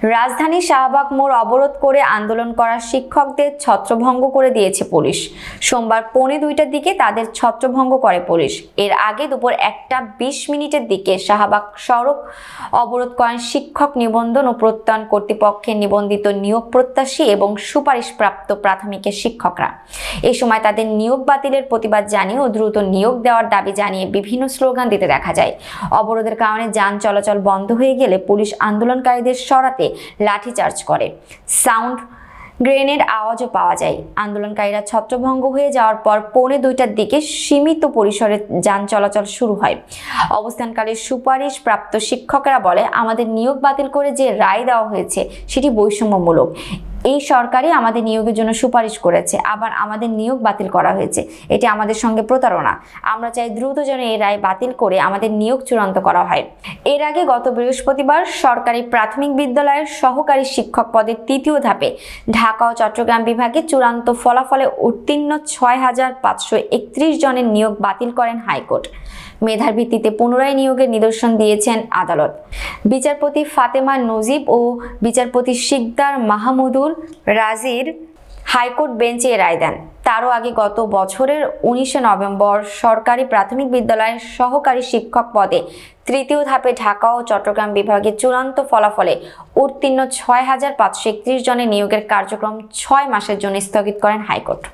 রাজধানী শাহবাগ মোড় অবরোধ করে আন্দোলন করা শিক্ষকদের ছত্রভঙ্গ করে দিয়েছে পুলিশ। সোমবার 1:45টার দিকে তাদের ছত্রভঙ্গ করে পুলিশ। এর আগে দুপুর 1:20 দিকে শাহবাগ সড়ক অবরোধ করেন শিক্ষক নিবন্ধন ও প্রত্যয়ন কর্তৃপক্ষের নিবন্ধিত নিয়োগ প্রত্যাশী এবং সুপারিশপ্রাপ্ত প্রাথমিকের শিক্ষকরা। এই সময় তাদের নিয়োগ বাতিলের প্রতিবাদ জানিয়ে ও দ্রুত নিয়োগ দেওয়ার দাবি জানিয়ে বিভিন্ন স্লোগান দিতে দেখা যায়। অবরোধের কারণে যান চলাচল বন্ধ হয়ে গেলে পুলিশ আন্দোলনকারীদের সরাতে লাঠিচার্জ করে। সাউন্ড গ্রেনেড আওয়াজও পাওয়া যায়। আন্দোলনকারীরা ছত্রভঙ্গ হয়ে যাওয়ার পর 1:45টার দিকে সীমিত পরিসরে যান চলাচল শুরু হয়। অবস্থানকালে সুপারিশপ্রাপ্ত শিক্ষকরা বলে, আমাদের নিয়োগ বাতিল করে যে রায় দেওয়া হয়েছে সেটি বৈষম্যমূলক। এই সরকারই আমাদের নিয়োগের জন্য সুপারিশ করেছে, আবার আমাদের নিয়োগ বাতিল করা হয়েছে। এটি আমাদের সঙ্গে প্রতারণা। আমরা চাই দ্রুত যেন এই রায় বাতিল করে আমাদের নিয়োগ চূড়ান্ত করা হয়। এর আগে গত বৃহস্পতিবার সরকারি প্রাথমিক বিদ্যালয়ের সহকারী শিক্ষক পদের 3য় ধাপে ঢাকা ও চট্টগ্রাম বিভাগে চূড়ান্ত ফলাফলে উত্তীর্ণ 6,531 জনের নিয়োগ বাতিল করেন হাইকোর্ট। মেধার ভিত্তিতে পুনরায় নিয়োগের নিদর্শন দিয়েছেন আদালত। বিচারপতি ফাতেমা নজিব ও বিচারপতি শিকদার মাহমুদুর রাজির হাইকোর্ট বেঞ্চে রায় দেন। তারও আগে গত বছরের 19শে নভেম্বর সরকারি প্রাথমিক বিদ্যালয়ের সহকারী শিক্ষক পদে 3য় ধাপে ঢাকা ও চট্টগ্রাম বিভাগে চূড়ান্ত ফলাফলে উত্তীর্ণ 6,531 জনের নিয়োগের কার্যক্রম 6 মাসের জন্য স্থগিত করেন হাইকোর্ট।